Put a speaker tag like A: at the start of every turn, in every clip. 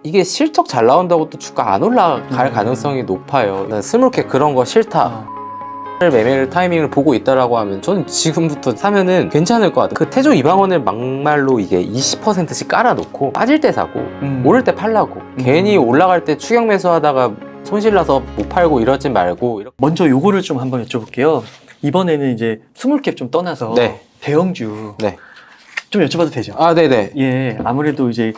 A: 이게 실적 잘 나온다고 또 주가 안 올라갈 가능성이 높아요. 난 스몰캡 그런 거 싫다. 매매 타이밍을 보고 있다라고 하면 저는 지금부터 사면은 괜찮을 것 같아요. 그 태조 이방원을 막말로 이게 20%씩 깔아놓고 빠질 때 사고 오를 때 팔라고 괜히 올라갈 때 추격 매수하다가 손실나서 못 팔고 이러지 말고.
B: 먼저 요거를 좀 한번 여쭤볼게요. 이번에는 이제 스몰캡 좀 떠나서
A: 네.
B: 대형주
A: 네.
B: 좀 여쭤봐도 되죠?
A: 아, 네네.
B: 예, 아무래도 이제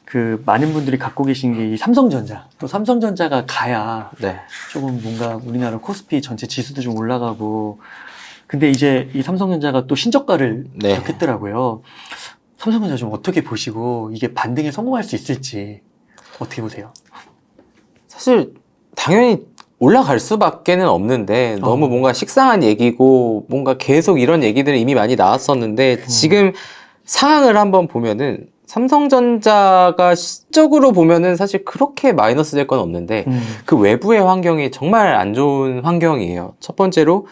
B: 그 많은 분들이 갖고 계신 게 이 삼성전자. 또 삼성전자가 가야
A: 네.
B: 조금 뭔가 우리나라 코스피 전체 지수도 좀 올라가고. 근데 이제 이 삼성전자가 또 신저가를
A: 네.
B: 기록했더라고요. 삼성전자 좀 어떻게 보시고 이게 반등에 성공할 수 있을지 어떻게 보세요?
A: 사실 당연히 올라갈 수밖에는 없는데 너무 뭔가 식상한 얘기고 뭔가 계속 이런 얘기들이 이미 많이 나왔었는데 지금 상황을 한번 보면은 삼성전자가 시적으로 보면은 사실 그렇게 마이너스 될 건 없는데 그 외부의 환경이 정말 안 좋은 환경이에요. 첫 번째로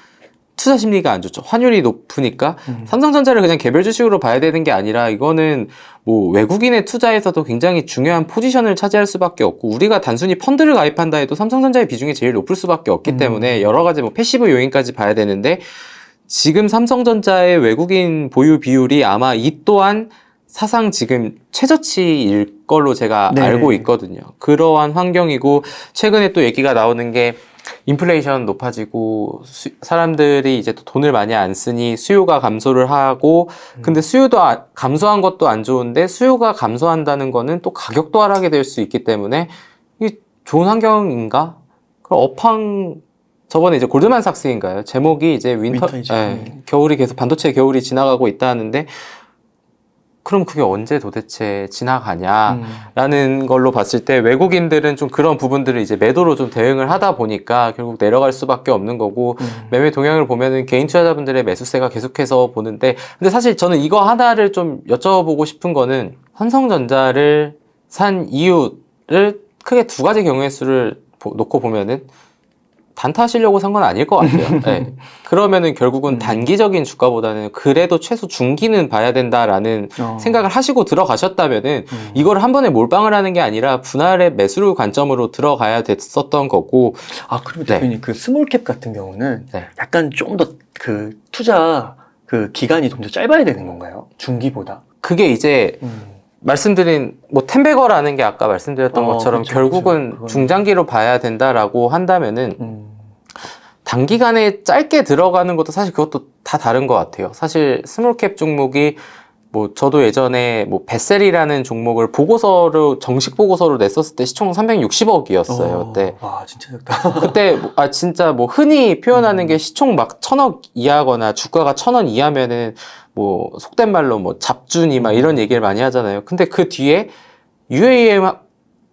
A: 투자 심리가 안 좋죠. 환율이 높으니까 삼성전자를 그냥 개별 주식으로 봐야 되는 게 아니라 이거는 뭐 외국인의 투자에서도 굉장히 중요한 포지션을 차지할 수밖에 없고 우리가 단순히 펀드를 가입한다 해도 삼성전자의 비중이 제일 높을 수밖에 없기 때문에 여러 가지 뭐 패시브 요인까지 봐야 되는데 지금 삼성전자의 외국인 보유 비율이 아마 이 또한 사상 지금 최저치일 걸로 제가
B: 네.
A: 알고 있거든요. 그러한 환경이고 최근에 또 얘기가 나오는 게 인플레이션 높아지고 사람들이 이제 또 돈을 많이 안 쓰니 수요가 감소를 하고 근데 수요도 감소한 것도 안 좋은데 수요가 감소한다는 거는 또 가격도 하락이 될 수 있기 때문에 이게 좋은 환경인가? 그럼 업황 저번에 이제 골드만삭스인가요? 제목이 이제
B: 윈터이죠.
A: 겨울이 계속 반도체 겨울이 지나가고 있다 하는데 그럼 그게 언제 도대체 지나가냐라는 걸로 봤을 때 외국인들은 좀 그런 부분들을 이제 매도로 좀 대응을 하다 보니까 결국 내려갈 수밖에 없는 거고 매매 동향을 보면은 개인 투자자분들의 매수세가 계속해서 보는데 근데 사실 저는 이거 하나를 좀 여쭤보고 싶은 거는 삼성전자를 산 이유를 크게 두 가지 경우의 수를 놓고 보면은 단타하시려고 산 건 아닐 것 같아요. 네. 그러면은 결국은 단기적인 주가보다는 그래도 최소 중기는 봐야 된다라는 생각을 하시고 들어가셨다면은 이걸 한 번에 몰빵을 하는 게 아니라 분할의 매수를 관점으로 들어가야 됐었던 거고.
B: 아, 그러면 대표님 그 스몰캡 같은 경우는
A: 네.
B: 약간 좀 더 그 투자 그 기간이 좀 더 짧아야 되는 건가요? 중기보다?
A: 그게 이제 말씀드린 뭐 텐베거라는 게 아까 말씀드렸던 것처럼
B: 그쵸,
A: 결국은
B: 그쵸.
A: 중장기로 봐야 된다라고 한다면은 단기간에 짧게 들어가는 것도 사실 그것도 다 다른 것 같아요. 사실 스몰캡 종목이 뭐 저도 예전에 뭐 베셀이라는 종목을 보고서로 정식 보고서로 냈었을 때 시총 360억이었어요. 그때
B: 와, 진짜 작다.
A: 그때 진짜 뭐 흔히 표현하는 게 시총 막 1000억 이하거나 주가가 1000원 이하면은 뭐 속된 말로 뭐 잡준이 막 이런 얘기를 많이 하잖아요. 근데 그 뒤에 UAM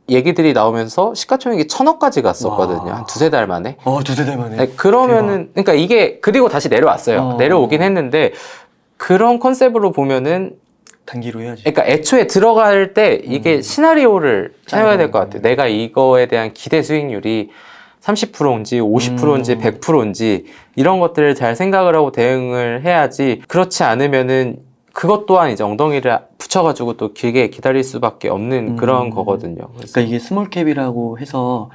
A: 얘기들이 나오면서 시가총액이 1000억까지 갔었거든요. 한 두세 달 만에.
B: 두세 달 만에.
A: 네, 그러면은 그러니까 이게 그리고 다시 내려왔어요. 내려오긴 했는데 그런 컨셉으로 보면은
B: 단기로 해야지.
A: 그러니까 애초에 들어갈 때 이게 시나리오를 해야 될 것 같아요. 내가 이거에 대한 기대 수익률이 30%인지 50%인지 100%인지 이런 것들을 잘 생각을 하고 대응을 해야지. 그렇지 않으면은 그것 또한 이제 엉덩이를 붙여가지고 또 길게 기다릴 수밖에 없는 그런 거거든요.
B: 그러니까 이게 스몰캡이라고 해서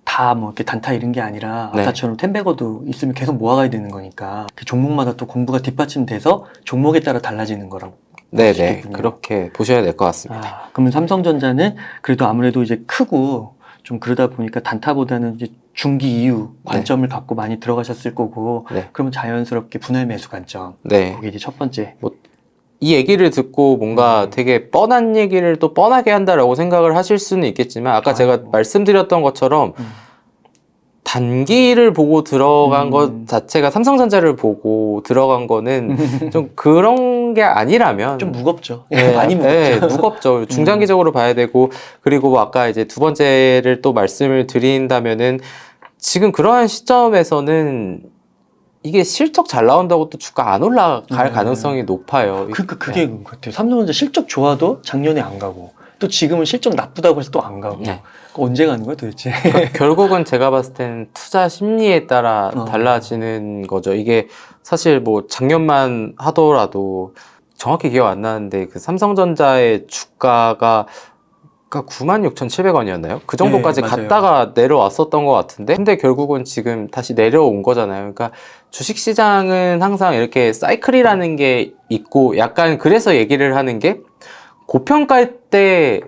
B: 다 뭐 이렇게 단타 이런 게 아니라
A: 네.
B: 아까처럼 텐베거도 있으면 계속 모아가야 되는 거니까 그 종목마다 또 공부가 뒷받침돼서 종목에 따라 달라지는 거라고.
A: 네네, 그렇게 보셔야 될 것 같습니다.
B: 그러면 삼성전자는 그래도 아무래도 이제 크고 좀 그러다 보니까 단타보다는 이제 중기 이후 관점을 갖고 많이 들어가셨을 거고 그러면 자연스럽게 분할 매수 관점. 그게 이제 첫 번째.
A: 이 얘기를 듣고 뭔가 되게 뻔한 얘기를 또 뻔하게 한다라고 생각을 하실 수는 있겠지만 아까 제가 말씀드렸던 것처럼 단기를 보고 들어간 것 자체가 삼성전자를 보고 들어간 거는 좀 그런 게 아니라면
B: 좀 무겁죠.
A: 네,
B: 많이 무겁죠.
A: 네, 무겁죠. 중장기적으로 봐야 되고 그리고 뭐 아까 이제 두 번째를 또 말씀을 드린다면은 지금 그러한 시점에서는 이게 실적 잘 나온다고 또 주가 안 올라갈 가능성이 높아요.
B: 그러니까 그게 그 같아요. 삼성전자 실적 좋아도 작년에 안 가고 또 지금은 실적 나쁘다고 해서 또 안 가고 언제 가는 거야 도대체?
A: 그러니까 결국은 제가 봤을 때는 투자 심리에 따라 달라지는 거죠. 이게 사실 뭐 작년만 하더라도 정확히 기억 안 나는데 그 삼성전자의 주가가 그러니까 96,700원이었나요? 그 정도까지
B: 네, 맞아요.
A: 갔다가 내려왔었던 것 같은데 근데 결국은 지금 다시 내려온 거잖아요. 그러니까 주식시장은 항상 이렇게 사이클이라는 게 있고 약간 그래서 얘기를 하는 게 고평가일 때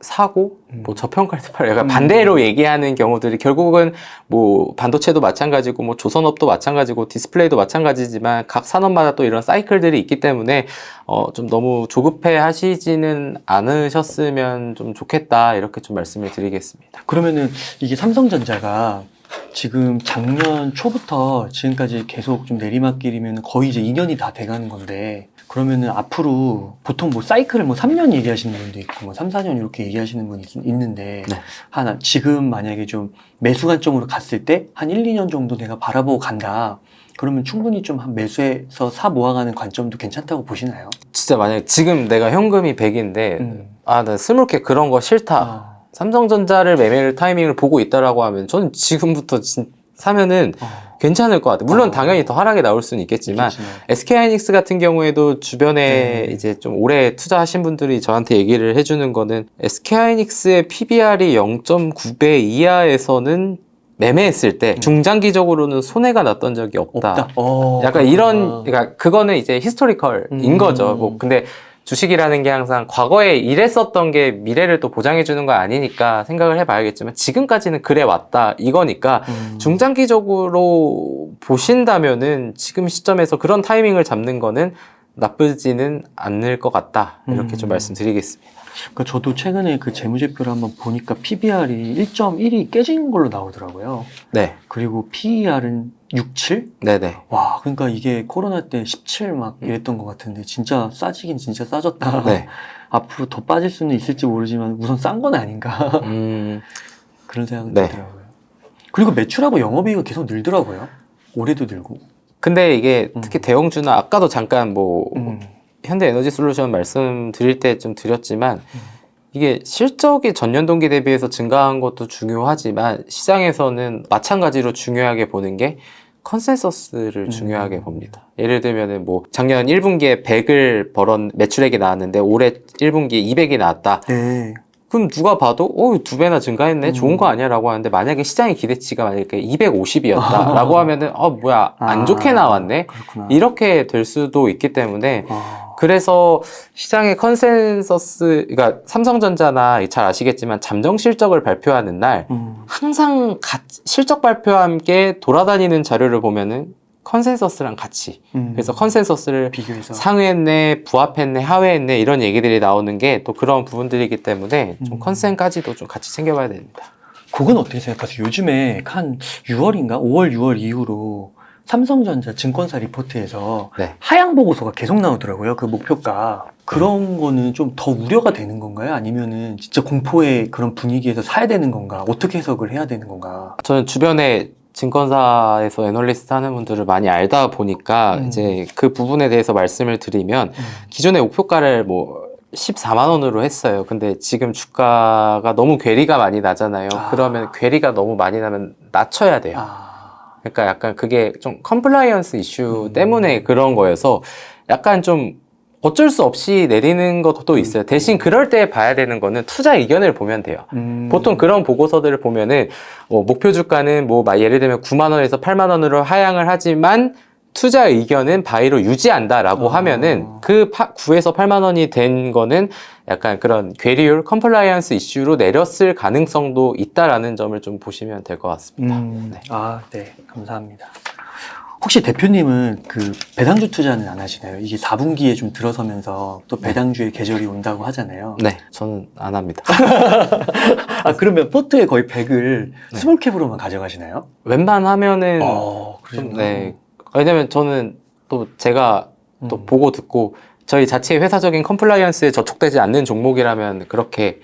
A: 사고 뭐 저평가일 때 팔고 약간 반대로 얘기하는 경우들이 결국은 뭐 반도체도 마찬가지고 뭐 조선업도 마찬가지고 디스플레이도 마찬가지지만 각 산업마다 또 이런 사이클들이 있기 때문에 좀 너무 조급해 하시지는 않으셨으면 좀 좋겠다 이렇게 좀 말씀을 드리겠습니다.
B: 그러면은 이게 삼성전자가 지금 작년 초부터 지금까지 계속 좀 내리막길이면 거의 이제 2년이 다 돼가는 건데 그러면은 앞으로 보통 뭐 사이클을 뭐 3년 얘기하시는 분도 있고 뭐 3, 4년 이렇게 얘기하시는 분이 있는데
A: 네.
B: 지금 만약에 좀 매수 관점으로 갔을 때 한 1, 2년 정도 내가 바라보고 간다. 그러면 충분히 좀 한 매수해서 사 모아가는 관점도 괜찮다고 보시나요?
A: 진짜 만약에 지금 내가 현금이 100인데 나 스물케 그런 거 싫다. 삼성전자를 매매를 타이밍을 보고 있다라고 하면 저는 지금부터 사면은 괜찮을 것 같아요. 물론 당연히 더 하락이 나올 수는 있겠지만 SK하이닉스 같은 경우에도 주변에 이제 좀 오래 투자하신 분들이 저한테 얘기를 해주는 거는 SK하이닉스의 PBR이 0.9배 이하에서는 매매했을 때 중장기적으로는 손해가 났던 적이 없다. 약간 이런 그러니까 그거는 이제 히스토리컬인 거죠. 뭐 근데 주식이라는 게 항상 과거에 이랬었던 게 미래를 또 보장해 주는 거 아니니까 생각을 해봐야겠지만 지금까지는 그래 왔다 이거니까 중장기적으로 보신다면은 지금 시점에서 그런 타이밍을 잡는 거는 나쁘지는 않을 것 같다 이렇게 좀 말씀드리겠습니다.
B: 그러니까 저도 최근에 그 재무제표를 한번 보니까 PBR이 1.1이 깨진 걸로 나오더라고요.
A: 네.
B: 그리고 PER은 67?
A: 네네.
B: 와, 그러니까 이게 코로나 때 17 막 이랬던 것 같은데 진짜 싸지긴 진짜 싸졌다.
A: 네.
B: 앞으로 더 빠질 수는 있을지 모르지만 우선 싼 건 아닌가. 그런 생각이 들더라고요. 그리고 매출하고 영업이익이 계속 늘더라고요. 올해도 늘고.
A: 근데 이게 특히 대형주나 아까도 잠깐 뭐 현대에너지솔루션 말씀드릴 때 좀 드렸지만 이게 실적이 전년 동기 대비해서 증가한 것도 중요하지만 시장에서는 마찬가지로 중요하게 보는 게 컨센서스를 중요하게 봅니다. 예를 들면은 뭐 작년 1분기에 100을 매출액이 나왔는데 올해 1분기에 200이 나왔다.
B: 네.
A: 그럼 누가 봐도 2배나 증가했네 좋은 거 아니야 라고 하는데 만약에 시장의 기대치가 만약에 250이었다 라고 하면은 뭐야 안 좋게 나왔네
B: 그렇구나.
A: 이렇게 될 수도 있기 때문에 그래서 시장의 컨센서스 그러니까 삼성전자나 잘 아시겠지만 잠정 실적을 발표하는 날 항상 실적 발표와 함께 돌아다니는 자료를 보면은 컨센서스랑 같이 그래서 컨센서스를
B: 비교해서
A: 상회했네, 부합했네, 하회했네 이런 얘기들이 나오는 게 또 그런 부분들이기 때문에 좀 컨센까지도 좀 같이 챙겨봐야 됩니다.
B: 그건 어떻게 생각하세요? 요즘에 한 6월인가? 5월, 6월 이후로 삼성전자 증권사 리포트에서 하향 보고서가 계속 나오더라고요. 그 목표가. 그런 거는 좀 더 우려가 되는 건가요? 아니면은 진짜 공포의 그런 분위기에서 사야 되는 건가? 어떻게 해석을 해야 되는 건가?
A: 저는 주변에 증권사에서 애널리스트 하는 분들을 많이 알다 보니까 이제 그 부분에 대해서 말씀을 드리면 기존의 목표가를 뭐 14만 원으로 했어요. 근데 지금 주가가 너무 괴리가 많이 나잖아요. 그러면 괴리가 너무 많이 나면 낮춰야 돼요. 그러니까 약간 그게 좀 컴플라이언스 이슈 때문에 그런 거여서 약간 좀 어쩔 수 없이 내리는 것도 있어요. 대신 그럴 때 봐야 되는 거는 투자 의견을 보면 돼요. 보통 그런 보고서들을 보면은 목표 주가는 뭐 예를 들면 9만 원에서 8만 원으로 하향을 하지만 투자 의견은 바이로 유지한다라고 하면은 그 9에서 8만 원이 된 거는 약간 그런 괴리율, 컴플라이언스 이슈로 내렸을 가능성도 있다라는 점을 좀 보시면 될 것 같습니다.
B: 네. 네. 감사합니다. 혹시 대표님은 그 배당주 투자는 안 하시나요? 이게 4분기에 좀 들어서면서 또 배당주의 계절이 온다고 하잖아요.
A: 네, 저는 안 합니다.
B: 그러면 포트에 거의 100을 스몰캡으로만 가져가시나요?
A: 웬만하면은
B: 좀,
A: 네. 왜냐면 저는 또 제가 또 보고 듣고 저희 자체의 회사적인 컴플라이언스에 저촉되지 않는 종목이라면 그렇게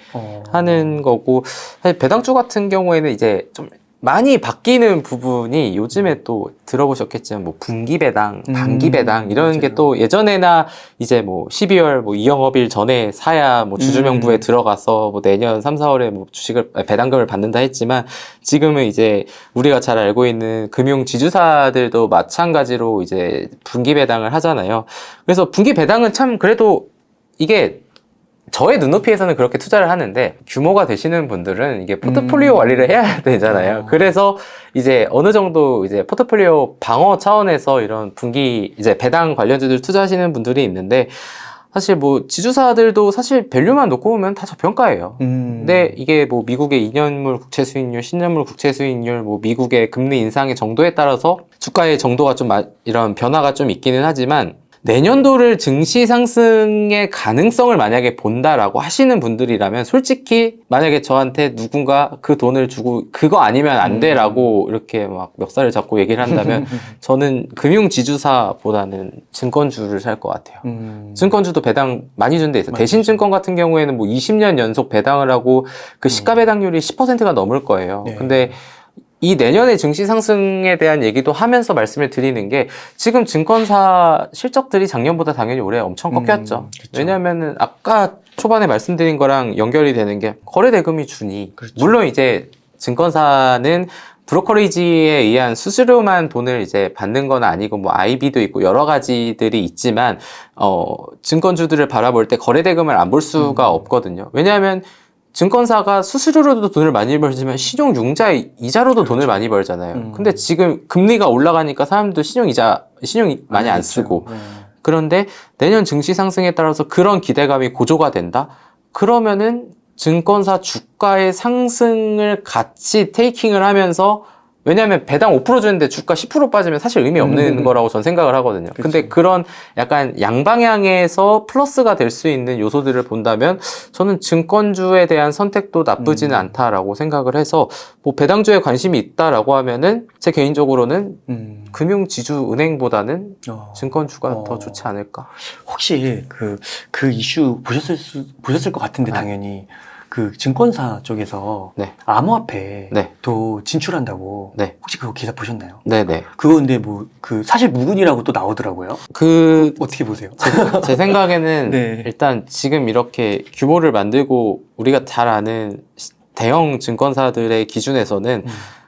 A: 하는 거고 사실 배당주 같은 경우에는 이제 좀 많이 바뀌는 부분이 요즘에 또 들어보셨겠지만 뭐 분기 배당, 단기 배당 이런 게 또 예전에나 이제 뭐 12월 뭐 이영업일 전에 사야 뭐 주주명부에 들어가서 뭐 내년 3, 4월에 뭐 주식을 배당금을 받는다 했지만 지금은 이제 우리가 잘 알고 있는 금융 지주사들도 마찬가지로 이제 분기 배당을 하잖아요. 그래서 분기 배당은 참 그래도 이게 저의 눈높이에서는 그렇게 투자를 하는데 규모가 되시는 분들은 이게 포트폴리오 관리를 해야 되잖아요. 그래서 이제 어느 정도 이제 포트폴리오 방어 차원에서 이런 분기 이제 배당 관련주들 투자하시는 분들이 있는데 사실 뭐 지주사들도 사실 밸류만 놓고 보면 다 저평가예요. 근데 이게 뭐 미국의 2년물 국채 수익률, 10년물 국채 수익률, 뭐 미국의 금리 인상의 정도에 따라서 주가의 정도가 좀 이런 변화가 좀 있기는 하지만 내년도를 증시 상승의 가능성을 만약에 본다라고 하시는 분들이라면 솔직히 만약에 저한테 누군가 그 돈을 주고 그거 아니면 안 돼라고 이렇게 막 멱살을 잡고 얘기를 한다면 저는 금융지주사보다는 증권주를 살 것 같아요. 증권주도 배당 많이 준 데 있어요. 대신증권 같은 경우에는 뭐 20년 연속 배당을 하고 그 시가 배당률이 10%가 넘을 거예요.
B: 네.
A: 근데 이 내년의 증시 상승에 대한 얘기도 하면서 말씀을 드리는 게 지금 증권사 실적들이 작년보다 당연히 올해 엄청 꺾였죠. 왜냐하면은 아까 초반에 말씀드린 거랑 연결이 되는 게 거래 대금이 주니
B: 그렇죠.
A: 물론 이제 증권사는 브로커리지에 의한 수수료만 돈을 이제 받는 건 아니고 뭐 IB도 있고 여러 가지들이 있지만 증권주들을 바라볼 때 거래 대금을 안 볼 수가 없거든요. 왜냐하면 증권사가 수수료로도 돈을 많이 벌지만 신용융자 이자로도 돈을 많이 벌잖아요. 근데 지금 금리가 올라가니까 사람들도 신용 많이 안 쓰고 그런데 내년 증시 상승에 따라서 그런 기대감이 고조가 된다? 그러면은 증권사 주가의 상승을 같이 테이킹을 하면서 왜냐하면 배당 5% 주는데 주가 10% 빠지면 사실 의미 없는 거라고 전 생각을 하거든요.
B: 그쵸.
A: 근데 그런 약간 양방향에서 플러스가 될 수 있는 요소들을 본다면 저는 증권주에 대한 선택도 나쁘지는 않다라고 생각을 해서 뭐 배당주에 관심이 있다라고 하면은 제 개인적으로는 금융지주 은행보다는 증권주가 더 좋지 않을까.
B: 혹시 그 이슈 보셨을 것 같은데 당연히 그 증권사 쪽에서
A: 네.
B: 암호화폐
A: 네.
B: 또 진출한다고
A: 네.
B: 혹시 그거 기사 보셨나요?
A: 네네.
B: 그거 근데 뭐 사실 무근이라고 또 나오더라고요. 어떻게 보세요?
A: 제 생각에는
B: 네.
A: 일단 지금 이렇게 규모를 만들고 우리가 잘 아는 대형 증권사들의 기준에서는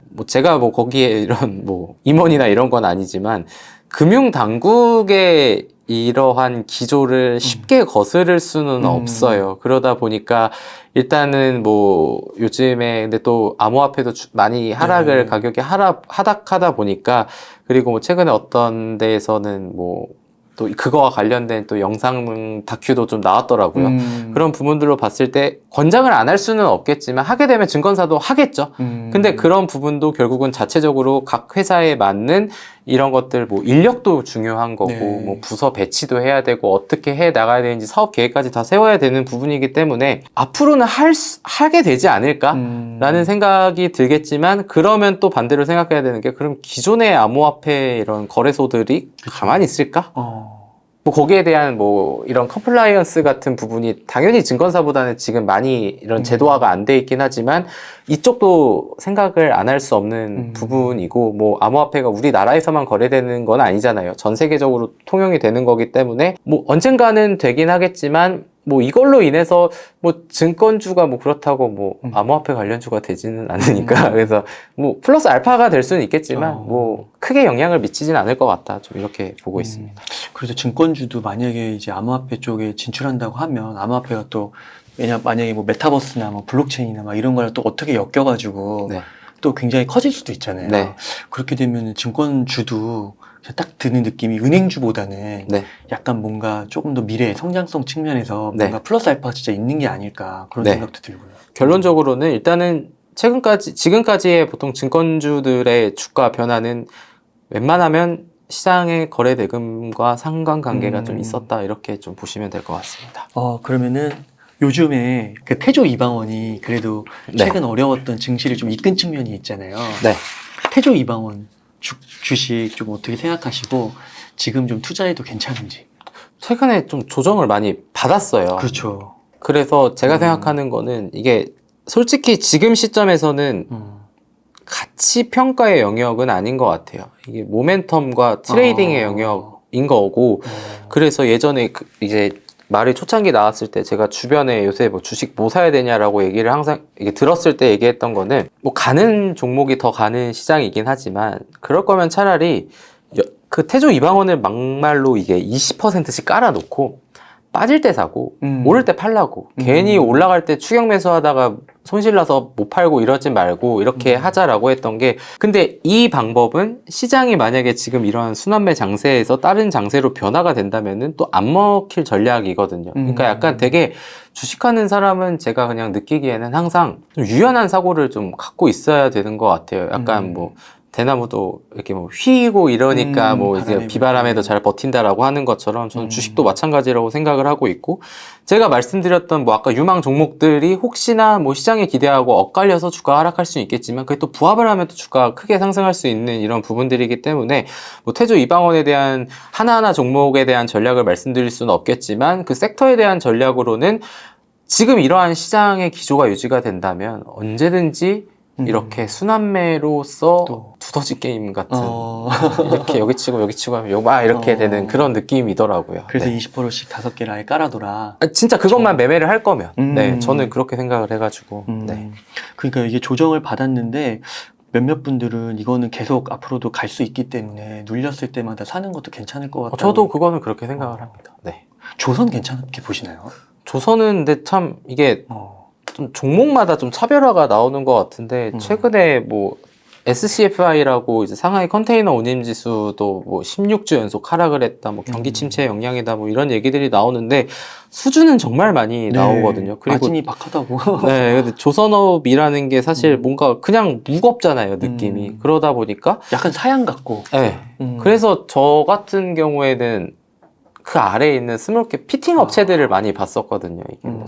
A: 뭐 제가 뭐 거기에 이런 뭐 임원이나 이런 건 아니지만 금융 당국의 이러한 기조를 쉽게 거스를 수는 없어요. 그러다 보니까 일단은 뭐 요즘에 근데 또 암호화폐도 많이 하락을 가격이 하락하다 보니까 그리고 뭐 최근에 어떤 데에서는 뭐 또 그거와 관련된 또 영상 다큐도 좀 나왔더라고요. 그런 부분들로 봤을 때 권장을 안 할 수는 없겠지만 하게 되면 증권사도 하겠죠. 근데 그런 부분도 결국은 자체적으로 각 회사에 맞는 이런 것들 뭐 인력도 중요한 거고
B: 네.
A: 뭐 부서 배치도 해야 되고 어떻게 해 나가야 되는지 사업 계획까지 다 세워야 되는 부분이기 때문에 앞으로는 하게 되지 않을까라는 생각이 들겠지만 그러면 또 반대로 생각해야 되는 게 그럼 기존의 암호화폐 이런 거래소들이 가만히 있을까? 뭐 거기에 대한 뭐 이런 컴플라이언스 같은 부분이 당연히 증권사보다는 지금 많이 이런 제도화가 안 돼 있긴 하지만 이쪽도 생각을 안 할 수 없는 부분이고 뭐 암호화폐가 우리나라에서만 거래되는 건 아니잖아요. 전 세계적으로 통용이 되는 거기 때문에 뭐 언젠가는 되긴 하겠지만 뭐 이걸로 인해서 뭐 증권주가 뭐 그렇다고 뭐 암호화폐 관련주가 되지는 않으니까 그래서 뭐 플러스 알파가 될 수는 있겠지만 뭐 크게 영향을 미치진 않을 것 같다. 좀 이렇게 보고 있습니다.
B: 그래서 증권주도 만약에 이제 암호화폐 쪽에 진출한다고 하면 암호화폐가 또 만약에 뭐 메타버스나 뭐 블록체인이나 막 이런 거를 또 어떻게 엮여가지고
A: 네.
B: 또 굉장히 커질 수도 있잖아요.
A: 네.
B: 그렇게 되면 증권주도 딱 드는 느낌이 은행주보다는
A: 네.
B: 약간 뭔가 조금 더 미래 성장성 측면에서
A: 네.
B: 뭔가 플러스 알파가 진짜 있는 게 아닐까 그런
A: 네.
B: 생각도 들고요.
A: 결론적으로는 일단은 지금까지의 보통 증권주들의 주가 변화는 웬만하면 시장의 거래 대금과 상관관계가 좀 있었다 이렇게 좀 보시면 될 것 같습니다.
B: 그러면은 요즘에 그 태조 이방원이 그래도
A: 네.
B: 최근 어려웠던 증시를 좀 이끈 측면이 있잖아요.
A: 네.
B: 태조 이방원 주식 좀 어떻게 생각하시고 지금 좀 투자해도 괜찮은지.
A: 최근에 좀 조정을 많이 받았어요.
B: 그렇죠.
A: 그래서 제가 생각하는 거는 이게 솔직히 지금 시점에서는 가치 평가의 영역은 아닌 것 같아요. 이게 모멘텀과 트레이딩의 영역인 거고 그래서 예전에 이제 말이 초창기 나왔을 때 제가 주변에 요새 뭐 주식 뭐 사야 되냐라고 얘기를 항상 이게 들었을 때 얘기했던 거는 뭐 가는 종목이 더 가는 시장이긴 하지만 그럴 거면 차라리 그 태조 이방원을 막말로 이게 20%씩 깔아놓고 빠질 때 사고 오를 때 팔라고 괜히 올라갈 때 추격 매수하다가 손실나서 못 팔고 이러지 말고 이렇게 하자라고 했던 게 근데 이 방법은 시장이 만약에 지금 이런 순환매 장세에서 다른 장세로 변화가 된다면은 또 안 먹힐 전략이거든요. 그러니까 약간 되게 주식하는 사람은 제가 그냥 느끼기에는 항상 좀 유연한 사고를 좀 갖고 있어야 되는 것 같아요. 약간 뭐 대나무도 이렇게 뭐 휘고 이러니까 뭐 이제 비바람에도 잘 버틴다라고 하는 것처럼 저는 주식도 마찬가지라고 생각을 하고 있고 제가 말씀드렸던 뭐 아까 유망 종목들이 혹시나 뭐 시장에 기대하고 엇갈려서 주가가 하락할 수는 있겠지만 그게 또 부합을 하면 또 주가가 크게 상승할 수 있는 이런 부분들이기 때문에 뭐 태조 이방원에 대한 하나하나 종목에 대한 전략을 말씀드릴 수는 없겠지만 그 섹터에 대한 전략으로는 지금 이러한 시장의 기조가 유지가 된다면 언제든지 이렇게 순환매로서 두더지 게임 같은 이렇게 여기 치고 하면 막 이렇게 되는 그런 느낌이더라고요.
B: 그래서
A: 네.
B: 20%씩 5개를 아예 깔아둬라.
A: 진짜 그것만 매매를 할 거면 네, 저는 그렇게 생각을 해가지고 네.
B: 그러니까 이게 조정을 받았는데 몇몇 분들은 이거는 계속 앞으로도 갈 수 있기 때문에 눌렸을 때마다 사는 것도 괜찮을 것 같아요.
A: 저도 그거는 그렇게 생각을 합니다. 네.
B: 조선 괜찮게 보시나요?
A: 조선은 근데 참 이게 좀 종목마다 좀 차별화가 나오는 것 같은데 최근에 뭐 SCFI라고 이제 상하이 컨테이너 운임 지수도 뭐 16주 연속 하락을 했다, 뭐 경기 침체 영향이다, 뭐 이런 얘기들이 나오는데 수주는 정말 많이 나오거든요. 그리고
B: 마진이 박하다고.
A: 네, 근데 조선업이라는 게 사실 뭔가 그냥 무겁잖아요, 느낌이. 그러다 보니까
B: 약간 사양 같고.
A: 네. 그래서 저 같은 경우에는 그 아래에 있는 스몰캡 피팅 업체들을 많이 봤었거든요. 이게 뭐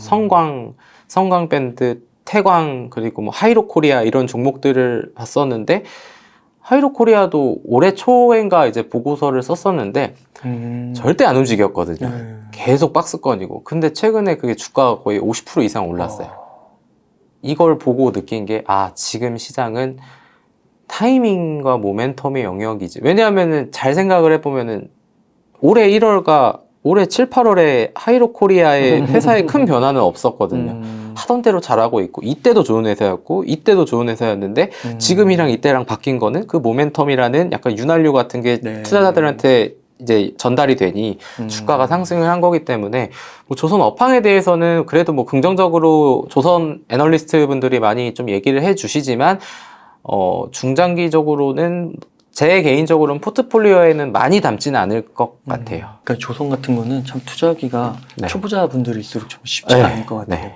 A: 성광밴드, 태광, 그리고 뭐 하이로코리아 이런 종목들을 봤었는데 하이로코리아도 올해 초인가 이제 보고서를 썼었는데 절대 안 움직였거든요. 계속 박스권이고. 근데 최근에 그게 주가가 거의 50% 이상 올랐어요. 이걸 보고 느낀 게 지금 시장은 타이밍과 모멘텀의 영역이지. 왜냐하면은 잘 생각을 해보면은 올해 1월과 올해 7, 8월에 하이로코리아의 회사에 큰 변화는 없었거든요. 하던 대로 잘하고 있고 이때도 좋은 회사였고 이때도 좋은 회사였는데 지금이랑 이때랑 바뀐 거는 그 모멘텀이라는 약간 윤활유 같은 게 투자자들한테 이제 전달이 되니 주가가 상승을 한 거기 때문에 뭐 조선 업황에 대해서는 그래도 뭐 긍정적으로 조선 애널리스트 분들이 많이 좀 얘기를 해 주시지만 중장기적으로는 제 개인적으로는 포트폴리오에는 많이 담지는 않을 것 같아요.
B: 그러니까 조선 같은 거는 참 투자하기가 초보자분들일수록 좀 쉽지가 않을 것 같아요.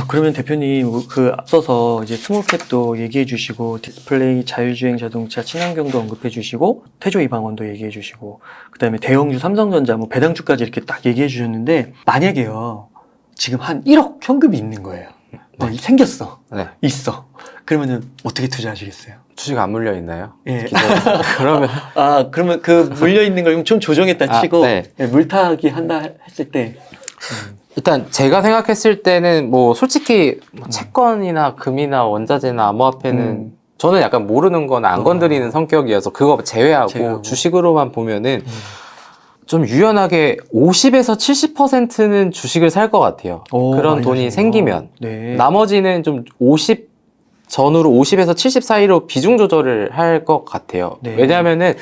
B: 그러면 대표님 그 앞서서 이제 스몰캡도 얘기해 주시고 디스플레이, 자율주행 자동차, 친환경도 언급해 주시고 태조 이방원도 얘기해 주시고 그다음에 대형주 삼성전자 뭐 배당주까지 이렇게 딱 얘기해 주셨는데 만약에요 지금 한 1억 현금이 있는 거예요. 생겼어. 있어. 그러면은 어떻게 투자하시겠어요?
A: 주식 안 물려 있나요?
B: 예.
A: 그러면
B: 그러면 그 물려 있는 걸 좀 조정했다 치고 물타기 한다 했을 때
A: 일단 제가 생각했을 때는 뭐 솔직히 채권이나 금이나 원자재나 암호화폐는 저는 약간 모르는 건 안 건드리는 성격이어서 그거 제외하고 주식으로만 보면은 좀 유연하게 50에서 70%는 주식을 살 것 같아요. 그런 돈이 생기면. 나머지는 좀 50 전후로 50에서 70 사이로 비중 조절을 할 것 같아요. 왜냐하면은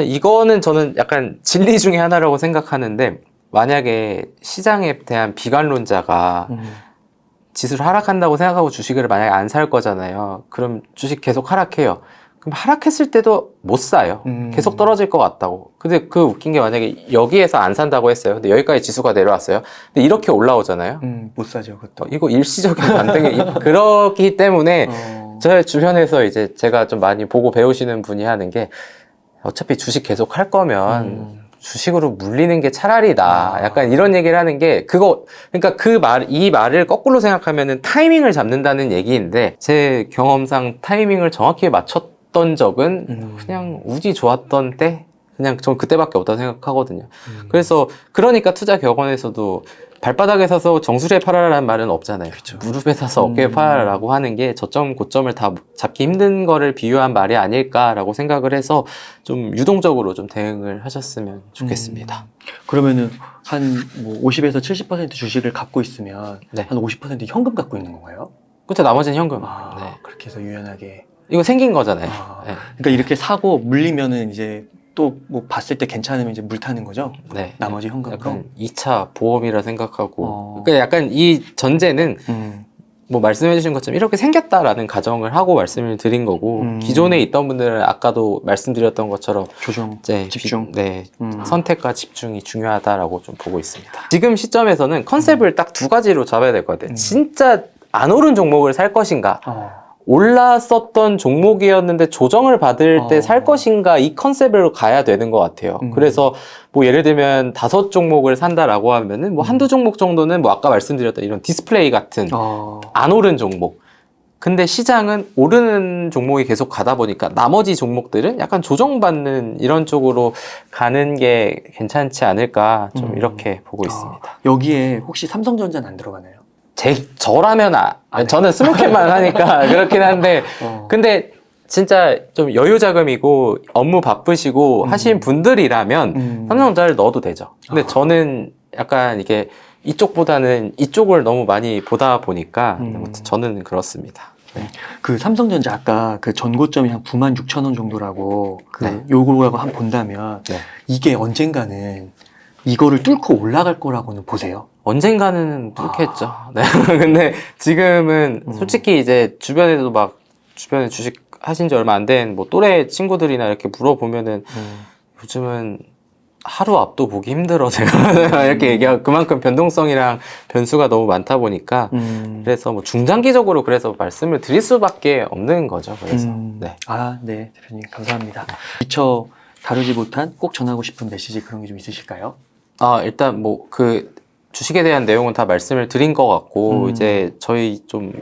A: 이거는 저는 약간 진리 중에 하나라고 생각하는데 만약에 시장에 대한 비관론자가 지수를 하락한다고 생각하고 주식을 만약에 안 살 거잖아요. 그럼 주식 계속 하락해요. 그럼 하락했을 때도 못 사요. 계속 떨어질 것 같다고. 근데 그 웃긴 게 만약에 여기에서 안 산다고 했어요. 근데 여기까지 지수가 내려왔어요. 근데 이렇게 올라오잖아요.
B: 못 사죠, 그것도.
A: 이거 일시적인 반등이 그렇기 때문에 제 주변에서 이제 제가 좀 많이 보고 배우시는 분이 하는 게 어차피 주식 계속 할 거면 주식으로 물리는 게 차라리 약간 이런 얘기를 하는 게 그러니까 이 말을 거꾸로 생각하면은 타이밍을 잡는다는 얘기인데 제 경험상 타이밍을 정확히 맞췄던 적은 그냥 운이 좋았던 때 그냥 전 그때밖에 없다고 생각하거든요. 그래서 그러니까 투자 격언에서도 발바닥에 서서 정수리에 팔아라라는 말은 없잖아요. 무릎에 서서 어깨에 팔아라라고 하는 게 저점 고점을 다 잡기 힘든 거를 비유한 말이 아닐까라고 생각을 해서 좀 유동적으로 좀 대응을 하셨으면 좋겠습니다.
B: 그러면은 한 뭐 50에서 70% 주식을 갖고 있으면 한 50% 현금 갖고 있는 건가요?
A: 그렇죠. 나머지는 현금.
B: 그렇게 해서 유연하게.
A: 이거 생긴 거잖아요.
B: 그러니까 이렇게 사고 물리면은 이제 또 뭐 봤을 때 괜찮으면 이제 물 타는 거죠?
A: 네.
B: 나머지 현금으로?
A: 약간 2차 보험이라 생각하고. 그러니까 약간 이 전제는 뭐 말씀해 주신 것처럼 이렇게 생겼다라는 가정을 하고 말씀을 드린 거고, 기존에 있던 분들은 아까도 말씀드렸던 것처럼
B: 조정,
A: 이제
B: 집중.
A: 선택과 집중이 중요하다라고 좀 보고 있습니다. 지금 시점에서는 컨셉을 딱 두 가지로 잡아야 될 것 같아요. 진짜 안 오른 종목을 살 것인가, 올랐었던 종목이었는데 조정을 받을 때 살 것인가, 이 컨셉으로 가야 되는 것 같아요. 그래서 뭐 예를 들면 5종목을 산다라고 하면은 뭐 한두 종목 정도는 뭐 아까 말씀드렸던 이런 디스플레이 같은 안 오른 종목. 근데 시장은 오르는 종목이 계속 가다 보니까 나머지 종목들은 약간 조정받는 이런 쪽으로 가는 게 괜찮지 않을까, 좀 이렇게 보고 있습니다.
B: 여기에 혹시 삼성전자는 안 들어가나요?
A: 저라면 저는 스모캔만 하니까 그렇긴 한데, 근데 진짜 좀 여유 자금이고 업무 바쁘시고 하신 분들이라면 삼성전자를 넣어도 되죠. 근데 저는 약간 이게 이쪽보다는 이쪽을 너무 많이 보다 보니까 저는 그렇습니다. 네.
B: 그 삼성전자 아까 그 전고점이 한 96,000원 정도라고
A: 네.
B: 요거라고 한번 본다면
A: 네.
B: 이게 언젠가는 이거를 뚫고 올라갈 거라고는 보세요?
A: 언젠가는 뚫겠죠. 네. 근데 지금은 솔직히 이제 주변에도 막 주변에 주식 하신 지 얼마 안 된 뭐 또래 친구들이나 이렇게 물어보면은 요즘은 하루 앞도 보기 힘들어 제가 이렇게 얘기하고, 그만큼 변동성이랑 변수가 너무 많다 보니까 그래서 뭐 중장기적으로 그래서 말씀을 드릴 수밖에 없는 거죠. 그래서 네.
B: 네, 대표님 감사합니다. 미처 다루지 못한 꼭 전하고 싶은 메시지 그런 게 좀 있으실까요?
A: 일단 뭐 그 주식에 대한 내용은 다 말씀을 드린 것 같고, 이제 저희 좀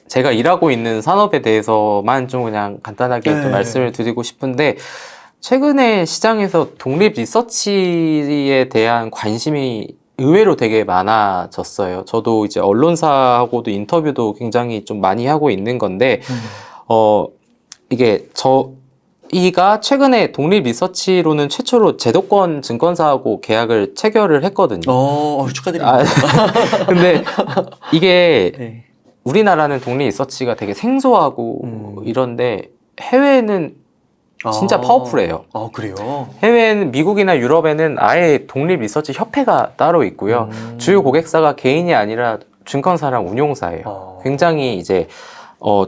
A: 제가 일하고 있는 산업에 대해서만 좀 그냥 간단하게 좀 말씀을 드리고 싶은데, 최근에 시장에서 독립 리서치에 대한 관심이 의외로 되게 많아졌어요. 저도 이제 언론사하고도 인터뷰도 굉장히 좀 많이 하고 있는 건데, 이게 저희가 최근에 독립 리서치로는 최초로 제도권 증권사하고 계약을 체결을 했거든요.
B: 축하드립니다.
A: 근데 이게
B: 네.
A: 우리나라는 독립 리서치가 되게 생소하고 이런데 해외는 진짜 파워풀해요.
B: 그래요?
A: 해외는 미국이나 유럽에는 아예 독립 리서치 협회가 따로 있고요. 주요 고객사가 개인이 아니라 증권사랑 운용사예요. 굉장히 이제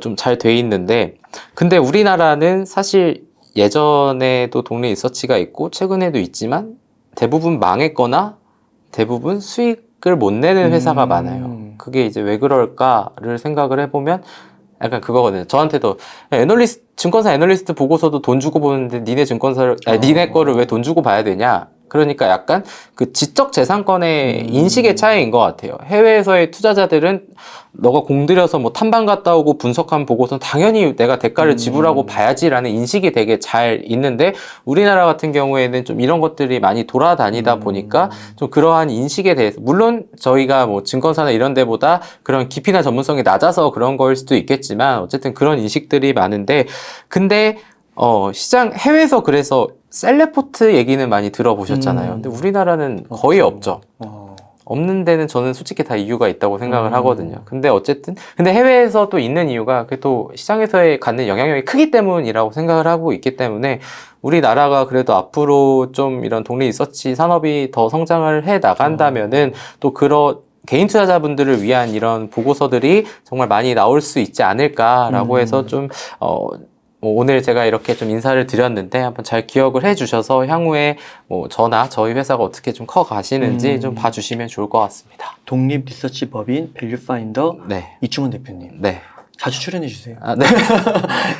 A: 좀 잘 돼 있는데, 근데 우리나라는 사실 예전에도 독립 리서치가 있고 최근에도 있지만 대부분 망했거나 대부분 수익을 못 내는 회사가 많아요. 그게 이제 왜 그럴까를 생각을 해보면 약간 그거거든요. 저한테도 증권사 애널리스트 보고서도 돈 주고 보는데 니네 거를 왜 돈 주고 봐야 되냐? 그러니까 약간 그 지적 재산권의 인식의 차이인 것 같아요. 해외에서의 투자자들은 너가 공들여서 뭐 탐방 갔다 오고 분석한 보고서는 당연히 내가 대가를 지불하고 봐야지라는 인식이 되게 잘 있는데, 우리나라 같은 경우에는 좀 이런 것들이 많이 돌아다니다 보니까 좀 그러한 인식에 대해서, 물론 저희가 뭐 증권사나 이런 데보다 그런 깊이나 전문성이 낮아서 그런 거일 수도 있겠지만 어쨌든 그런 인식들이 많은데, 근데 시장 해외에서 그래서 셀레포트 얘기는 많이 들어보셨잖아요. 근데 우리나라는 거의 없죠. 없는 데는 저는 솔직히 다 이유가 있다고 생각을 하거든요. 근데 어쨌든 근데 해외에서 또 있는 이유가 그게 또 시장에서의 갖는 영향력이 크기 때문이라고 생각을 하고 있기 때문에, 우리나라가 그래도 앞으로 좀 이런 독립 리서치 산업이 더 성장을 해 나간다면은 또 그런 개인 투자자분들을 위한 이런 보고서들이 정말 많이 나올 수 있지 않을까라고 해서 좀 뭐 오늘 제가 이렇게 좀 인사를 드렸는데 한번 잘 기억을 해주셔서 향후에 뭐 저나 저희 회사가 어떻게 좀 커 가시는지 좀 봐주시면 좋을 것 같습니다.
B: 독립 리서치 법인 밸류파인더
A: 네.
B: 이충원 대표님.
A: 네.
B: 자주 출연해 주세요.
A: 네.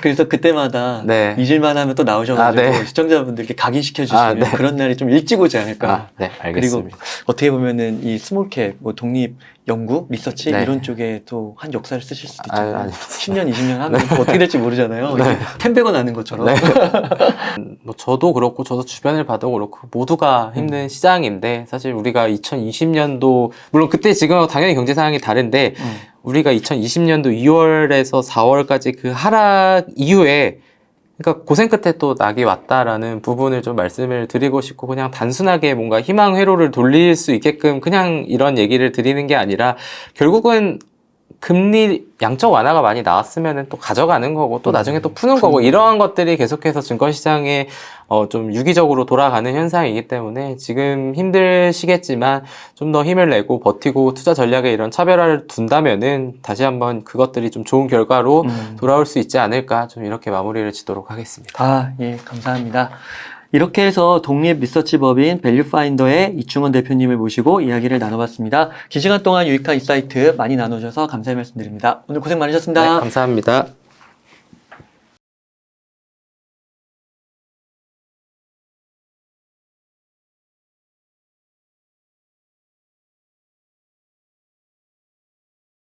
B: 그래서 그때마다
A: 네.
B: 잊을만 하면 또 나오셔가지고
A: 네.
B: 시청자분들께 각인시켜 주시면
A: 네.
B: 그런 날이 좀 일찍 오지 않을까.
A: 네, 알겠습니다.
B: 그리고 어떻게 보면은 이 스몰캡, 뭐 독립 연구, 리서치
A: 네.
B: 이런 쪽에 또 한 역사를 쓰실 수도 있잖아요.
A: 아닙니다.
B: 10년, 20년 하면 또 어떻게 될지 모르잖아요.
A: 네.
B: 템백어 나는 것처럼.
A: 네. 뭐 저도 그렇고 저도 주변을 봐도 그렇고 모두가 힘든 시장인데, 사실 우리가 2020년도 물론 그때 지금하고 당연히 경제 상황이 다른데 우리가 2020년도 2월에서 4월까지 그 하락 이후에, 그러니까 고생 끝에 또 낙이 왔다라는 부분을 좀 말씀을 드리고 싶고, 그냥 단순하게 뭔가 희망 회로를 돌릴 수 있게끔 그냥 이런 얘기를 드리는 게 아니라, 결국은 금리 양적 완화가 많이 나왔으면 또 가져가는 거고 또 나중에 또 푸는 거고 이러한 것들이 계속해서 증권시장에 좀 유기적으로 돌아가는 현상이기 때문에 지금 힘드시겠지만 좀 더 힘을 내고 버티고 투자 전략에 이런 차별화를 둔다면은 다시 한번 그것들이 좀 좋은 결과로 돌아올 수 있지 않을까 좀 이렇게 마무리를 짓도록 하겠습니다.
B: 예, 감사합니다. 이렇게 해서 독립 리서치법인 밸류파인더의 이충원 대표님을 모시고 이야기를 나눠봤습니다. 긴 시간 동안 유익한 인사이트 많이 나눠주셔서 감사의 말씀드립니다. 오늘 고생 많으셨습니다.
A: 네, 감사합니다.